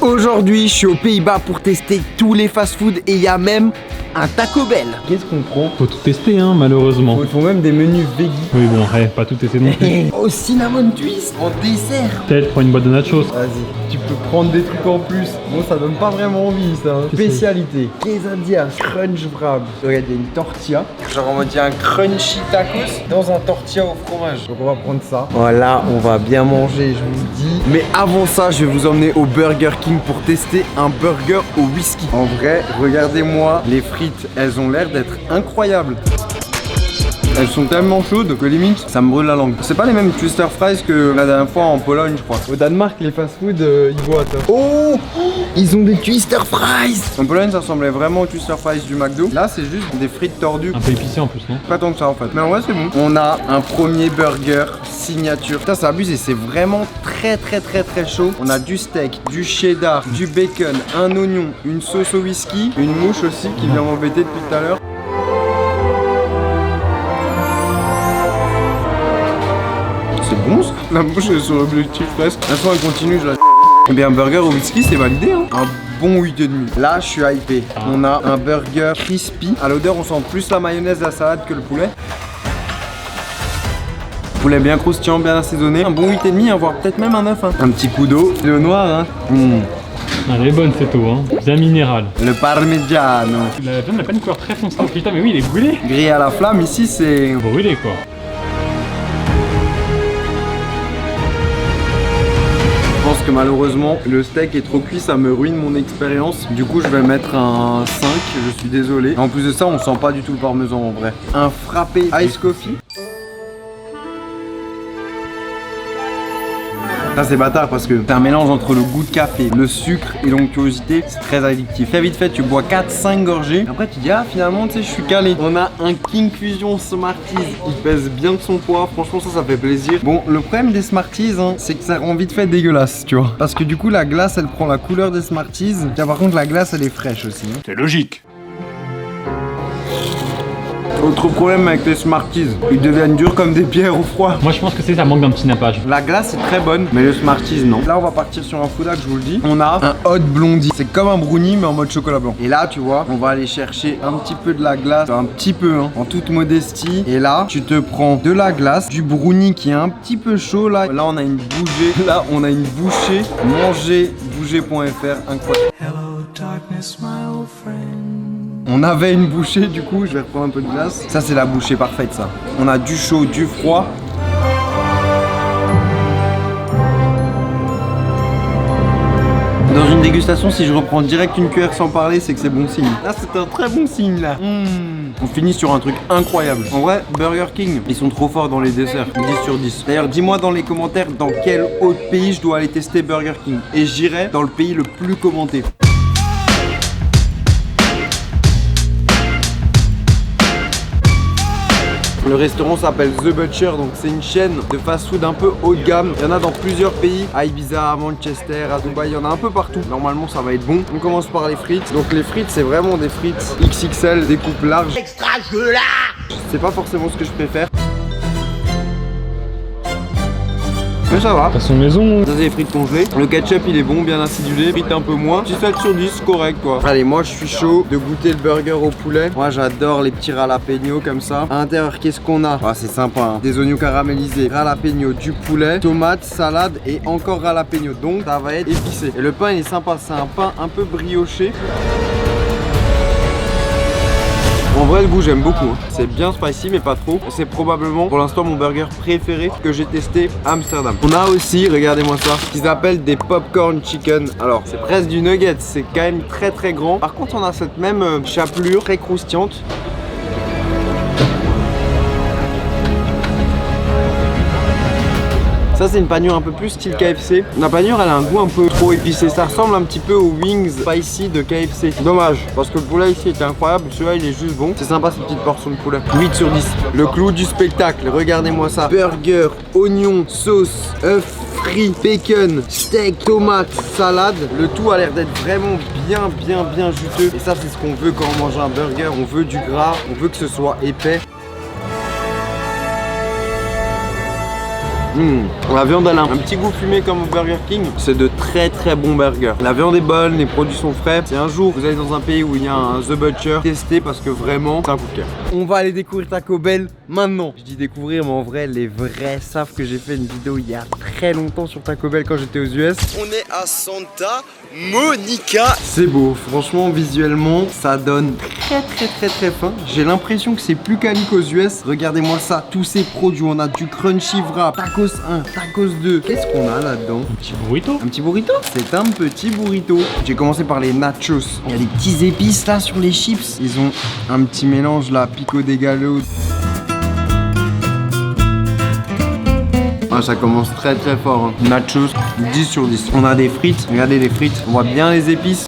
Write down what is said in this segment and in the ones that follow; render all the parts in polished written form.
Aujourd'hui, je suis aux Pays-Bas pour tester tous les fast-food et il y a même un Taco Bell. Qu'est-ce qu'on prend? Faut tout tester, hein, malheureusement. Ils font même des menus végi. Oui, bon, pas tout tester non plus. Au cinnamon twist, en dessert. Peut-être prends une boîte de nachos. Vas-y, tu peux prendre des trucs en plus. Bon, ça donne pas vraiment envie, ça. Spécialité. Quesadillas, crunch wrap. Regarde, il y a une tortilla. Genre, on va dire un crunchy tacos dans un tortilla au fromage. Donc, on va prendre ça. Voilà, on va bien manger, je vous le dis. Mais avant ça, je vais vous emmener au Burger King pour tester un burger au whisky. En vrai, regardez-moi les frites. Elles ont l'air d'être incroyables. Elles sont tellement chaudes que limite ça me brûle la langue. C'est pas les mêmes twister fries que la dernière fois en Pologne, je crois. Au Danemark, les fast-food ils boitent. Oh, ils ont des twister fries. En Pologne, ça ressemblait vraiment aux twister fries du McDo. Là, c'est juste des frites tordues. Un peu épicé en plus, non? Pas tant que ça en fait. Mais en vrai, c'est bon. On a un premier burger signature. Putain, c'est abusé. C'est vraiment très chaud. On a du steak, du cheddar, du bacon, un oignon, une sauce au whisky, une mouche aussi qui vient m'embêter depuis tout à l'heure. C'est bon ça. La bouche est sur l'objectif presque. L'instant elle continue, je la... Eh bien un burger au whisky c'est validé hein. Un bon 8,5. Là je suis hypé. On a un burger crispy. À l'odeur on sent plus la mayonnaise et la salade que le poulet. Poulet bien croustillant, bien assaisonné. Un bon 8,5 hein, voire peut-être même un 9 hein. Un petit coup d'eau. Le noir hein. Elle est bonne cette eau hein. Bien minérale. Le parmigiano. La viande n'a pas une couleur très foncée. Oh putain mais oui il est brûlé. Grillé à la flamme ici c'est... Brûlé quoi. Je pense que malheureusement le steak est trop cuit, ça me ruine mon expérience. Du coup je vais mettre un 5, je suis désolé. En plus de ça on sent pas du tout le parmesan en vrai. Un frappé ice coffee. Ça c'est bâtard parce que c'est un mélange entre le goût de café, le sucre et l'onctuosité, c'est très addictif. Très vite fait tu bois 4-5 gorgées. Après tu dis ah finalement tu sais je suis calé. On a un King Fusion Smarties, il pèse bien de son poids, franchement ça fait plaisir. Bon le problème des Smarties hein, c'est que ça rend vite fait dégueulasse tu vois. Parce que du coup la glace elle prend la couleur des Smarties. Tiens, par contre la glace elle est fraîche aussi. Hein. C'est logique. Autre problème avec les Smarties, ils deviennent durs comme des pierres au froid. Moi je pense que ça manque d'un petit nappage. La glace est très bonne, mais le Smarties non. Là on va partir sur un food hack, je vous le dis. On a un hot blondie. C'est comme un brownie mais en mode chocolat blanc. Et là tu vois, on va aller chercher un petit peu de la glace, un petit peu hein, en toute modestie. Et là tu te prends de la glace, du brownie qui est un petit peu chaud là. Là on a une bouchée, là on a une bouchée. Mangerboucher.fr, incroyable. Hello darkness my old friend. On avait une bouchée du coup, je vais reprendre un peu de glace. Ça c'est la bouchée parfaite ça. On a du chaud, du froid. Dans une dégustation, si je reprends direct une cuillère sans parler, c'est que c'est bon signe. Là c'est un très bon signe là. On finit sur un truc incroyable. En vrai, Burger King, ils sont trop forts dans les desserts. 10 sur 10. D'ailleurs, dis-moi dans les commentaires dans quel autre pays je dois aller tester Burger King. Et j'irai dans le pays le plus commenté. Le restaurant s'appelle The Butcher, donc c'est une chaîne de fast-food un peu haut de gamme. Il y en a dans plusieurs pays, à Ibiza, à Manchester, à Dubaï, il y en a un peu partout. Normalement ça va être bon. On commence par les frites. Donc les frites c'est vraiment des frites XXL, des coupes larges. Extra là. C'est pas forcément ce que je préfère. Mais ça va. Façon maison. Ça c'est les frites congelées. Le ketchup il est bon, bien acidulé. Frites un peu moins. 17 sur 10, correct quoi. Allez, moi je suis chaud de goûter le burger au poulet. Moi j'adore les petits jalapenos comme ça. À l'intérieur qu'est-ce qu'on a? Ah c'est sympa hein. Des oignons caramélisés, jalapenos, du poulet, tomates, salade et encore jalapenos. Donc ça va être épicé. Et le pain il est sympa, c'est un pain un peu brioché. En vrai le goût j'aime beaucoup, c'est bien spicy mais pas trop. C'est probablement pour l'instant mon burger préféré que j'ai testé à Amsterdam. On a aussi, regardez-moi ça, ce qu'ils appellent des popcorn chicken. Alors c'est presque du nugget, c'est quand même très grand. Par contre on a cette même chapelure très croustillante. Ça c'est une panure un peu plus style KFC. La panure elle a un goût un peu trop épicé. Ça ressemble un petit peu aux wings spicy de KFC. Dommage parce que le poulet ici était incroyable. Celui-là il est juste bon. C'est sympa cette petite portion de poulet. 8 sur 10. Le clou du spectacle, regardez-moi ça. Burger, oignon, sauce, œuf frit, bacon, steak, tomate, salade. Le tout a l'air d'être vraiment bien juteux. Et ça c'est ce qu'on veut quand on mange un burger. On veut du gras, on veut que ce soit épais. La viande elle a un petit goût fumé comme au Burger King. C'est de très très bons burgers. La viande est bonne, les produits sont frais. Si un jour vous allez dans un pays où il y a un The Butcher, testez parce que vraiment c'est un coup de cœur. On va aller découvrir Taco Bell maintenant. Je dis découvrir mais en vrai les vrais savent que j'ai fait une vidéo il y a très longtemps sur Taco Bell quand j'étais aux US. On est à Santa Monica. C'est beau, franchement visuellement ça donne très fin. J'ai l'impression que c'est plus quali qu'aux US. Regardez-moi ça, tous ces produits, on a du crunchy wrap, tacos 1, tacos 2. Qu'est-ce qu'on a là-dedans? Un petit burrito. Un petit burrito? C'est un petit burrito. J'ai commencé par les nachos. Il y a des petits épices là sur les chips. Ils ont un petit mélange là, pico de gallo. Ah, ça commence très fort. Hein. Nachos, 10 sur 10. On a des frites, regardez les frites. On voit bien les épices.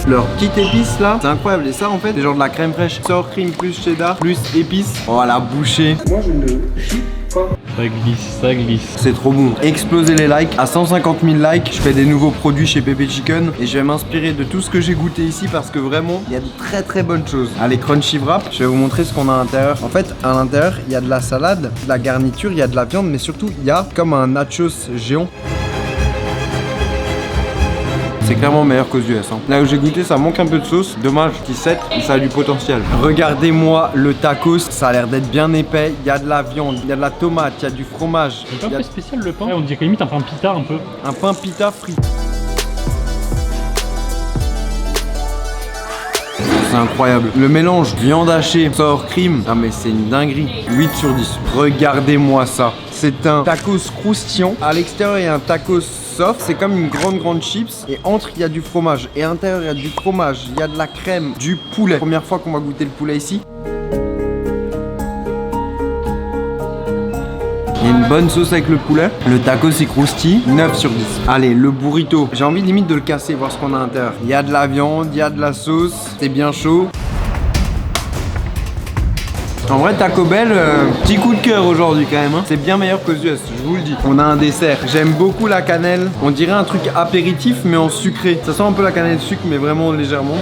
Leur petite épice là, c'est incroyable. Et ça en fait, c'est genre de la crème fraîche. Sour cream plus cheddar plus épices. Oh la bouchée. Moi je ne chie pas. Ça glisse. C'est trop bon. Explosez les likes. À 150 000 likes, je fais des nouveaux produits chez Pepe Chicken. Et je vais m'inspirer de tout ce que j'ai goûté ici parce que vraiment, il y a de très bonnes choses. Allez, crunchy wrap, je vais vous montrer ce qu'on a à l'intérieur. En fait, à l'intérieur, il y a de la salade, de la garniture, il y a de la viande, mais surtout, il y a comme un nachos géant. C'est clairement meilleur qu'aux US. Hein. Là où j'ai goûté, ça manque un peu de sauce. Dommage, petit set, ça a du potentiel. Regardez-moi le tacos, ça a l'air d'être bien épais. Il y a de la viande, il y a de la tomate, il y a du fromage. C'est un peu spécial le pain. Ouais, on dirait limite un pain pita un peu. Un pain pita frit. C'est incroyable. Le mélange viande hachée, sour cream. Ah mais c'est une dinguerie. 8 sur 10. Regardez-moi ça. C'est un tacos croustillant. À l'extérieur, il y a un tacos soft. C'est comme une grande chips. Et entre, il y a du fromage. Et à l'intérieur, il y a du fromage. Il y a de la crème, du poulet. Première fois qu'on va goûter le poulet ici. Il y a une bonne sauce avec le poulet. Le tacos il croustille, 9 sur 10. Allez, le burrito. J'ai envie limite de le casser, voir ce qu'on a à l'intérieur. Il y a de la viande, il y a de la sauce. C'est bien chaud. En vrai, Taco Bell, petit coup de cœur aujourd'hui quand même. Hein. C'est bien meilleur qu'aux US, je vous le dis. On a un dessert. J'aime beaucoup la cannelle. On dirait un truc apéritif, mais en sucré. Ça sent un peu la cannelle de sucre, mais vraiment légèrement.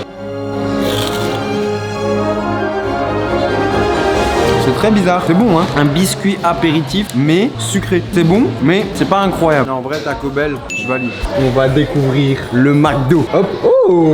C'est très bizarre. C'est bon, hein. Un biscuit apéritif, mais sucré. C'est bon, mais c'est pas incroyable. Non, en vrai, Taco Bell, je valide. On va découvrir le McDo. Hop. Oh,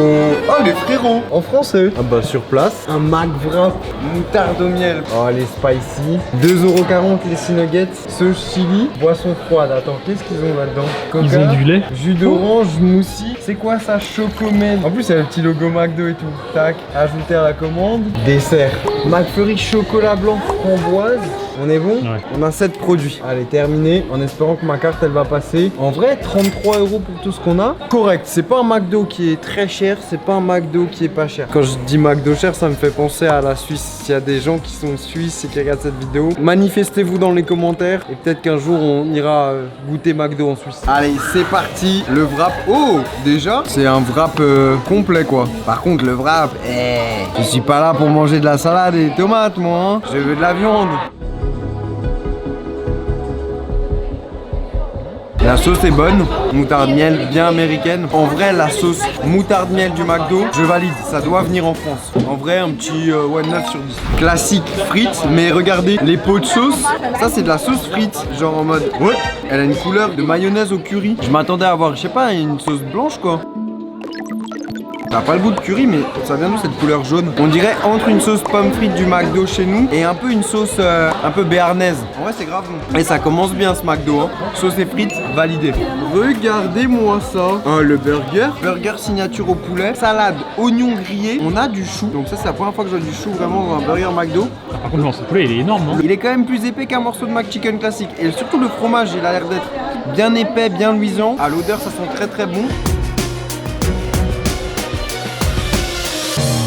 les frérots. En français. Ah bah, sur place. Un McWrap, moutarde au miel. Oh, les spicy. 2,40€ les 6 nuggets. Sauce chili. Boisson froide. Attends, qu'est-ce qu'ils ont là-dedans? Coca. Ils ont du lait. Jus d'orange, moussi. C'est quoi ça? Chocomel. En plus, il y a le petit logo McDo et tout. Tac. Ajouter à la commande. Dessert. McFlurry chocolat blanc framboise. On est bon? Ouais. On a 7 produits. Allez, terminé. En espérant que ma carte elle va passer. En vrai, 33€ pour tout ce qu'on a. Correct. C'est pas un McDo qui est très cher. C'est pas un McDo qui est pas cher. Quand je dis McDo cher, ça me fait penser à la Suisse. S'il y a des gens qui sont suisses et qui regardent cette vidéo, manifestez-vous dans les commentaires. Et peut-être qu'un jour on ira goûter McDo en Suisse. Allez, c'est parti. Le wrap. Oh, déjà, c'est un wrap complet quoi. Par contre, le wrap, je suis pas là pour manger de la salade et des tomates moi. Hein. Je veux de la viande. La sauce est bonne, moutarde miel bien américaine. En vrai, la sauce moutarde miel du McDo, je valide, ça doit venir en France. En vrai, un petit 9 sur 10. Classique frites, mais regardez, les pots de sauce, ça c'est de la sauce frite, genre en mode, ouais, elle a une couleur de mayonnaise au curry. Je m'attendais à avoir, je sais pas, une sauce blanche quoi. Ça n'a pas le goût de curry, mais ça vient d'où cette couleur jaune? On dirait entre une sauce pomme frite du McDo chez nous et un peu une sauce un peu béarnaise. En vrai, c'est grave bon. Et ça commence bien ce McDo. Hein. Sauce et frites, validé. Regardez-moi ça. Le burger. Burger signature au poulet. Salade, oignon grillé. On a du chou. Donc ça, c'est la première fois que je vois du chou vraiment dans un burger McDo. Par contre, le morceau de poulet, il est énorme, non? Il est quand même plus épais qu'un morceau de McChicken classique. Et surtout le fromage, il a l'air d'être bien épais, bien luisant. À l'odeur, ça sent très bon.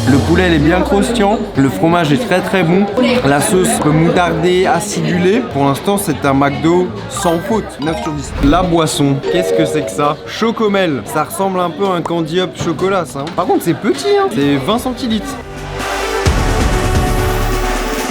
Le poulet elle est bien croustillant, le fromage est très bon, la sauce peut moutarder, acidulée. Pour l'instant c'est un McDo sans faute, 9 sur 10. La boisson, qu'est-ce que c'est que ça? Chocomel, ça ressemble un peu à un Candy Up chocolat ça. Par contre c'est petit, hein. C'est 20 centilitres.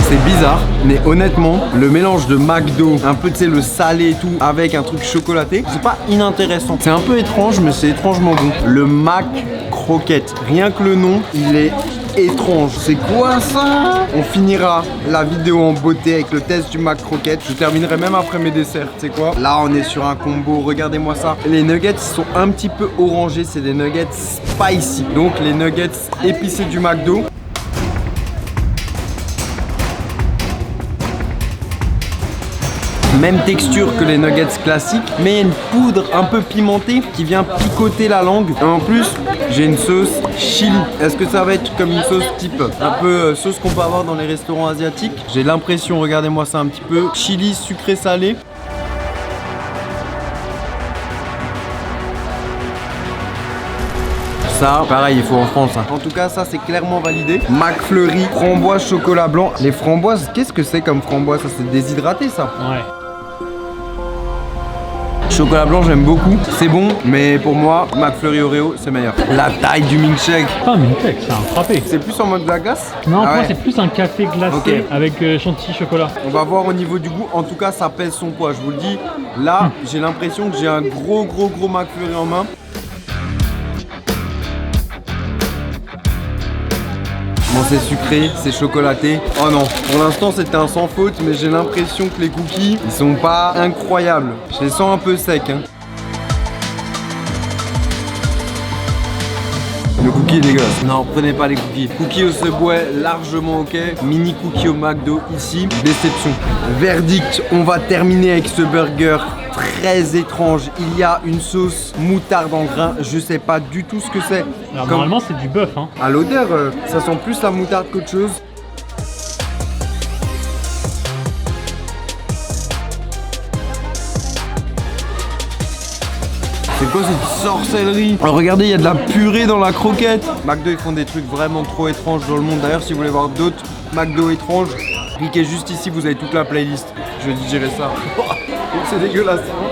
C'est bizarre, mais honnêtement, le mélange de McDo, un peu tu sais le salé et tout, avec un truc chocolaté, c'est pas inintéressant. C'est un peu étrange, mais c'est étrangement bon. Le Mac Croquette, rien que le nom, il est étrange. C'est quoi ça? On finira la vidéo en beauté avec le test du McCrocket. Je terminerai même après mes desserts. C'est quoi? Là, on est sur un combo. Regardez-moi ça. Les nuggets sont un petit peu orangés. C'est des nuggets spicy. Donc, les nuggets épicés du McDo. Même texture que les nuggets classiques, mais une poudre un peu pimentée qui vient picoter la langue. Et en plus, j'ai une sauce chili. Est-ce que ça va être comme une sauce type un peu sauce qu'on peut avoir dans les restaurants asiatiques? J'ai l'impression, regardez-moi ça un petit peu, chili sucré salé. Ça, pareil, il faut en France. En tout cas, ça, c'est clairement validé. McFlurry, framboise, chocolat blanc. Les framboises, qu'est-ce que c'est comme framboise? Ça, c'est déshydraté, ça. Ouais. Chocolat blanc, j'aime beaucoup. C'est bon, mais pour moi, McFlurry Oreo, c'est meilleur. La taille du milkshake. Pas un milkshake, c'est un frappé. C'est plus en mode de la glace? Non, Ah moi ouais. c'est plus un café glacé Ok. avec chantilly chocolat. On va voir au niveau du goût. En tout cas, ça pèse son poids. Je vous le dis. Là, j'ai l'impression que j'ai un gros McFlurry en main. Bon, c'est sucré, c'est chocolaté. Oh non, pour l'instant c'était un sans faute, mais j'ai l'impression que les cookies, ils sont pas incroyables. Je les sens un peu secs. Hein. Le cookie est dégueulasse. Non, prenez pas les cookies. Cookies au Subway, largement ok. Mini cookie au McDo, ici, déception. Verdict, on va terminer avec ce burger très étrange. Il y a une sauce moutarde en grains. Je sais pas du tout ce que c'est. Alors normalement c'est du bœuf hein. À l'odeur, ça sent plus la moutarde qu'autre chose. C'est quoi cette sorcellerie? Alors regardez, il y a de la purée dans la croquette. McDo, ils font des trucs vraiment trop étranges dans le monde. D'ailleurs, si vous voulez voir d'autres McDo étranges, cliquez juste ici, vous avez toute la playlist. Je dirais ça. C'est dégueulasse.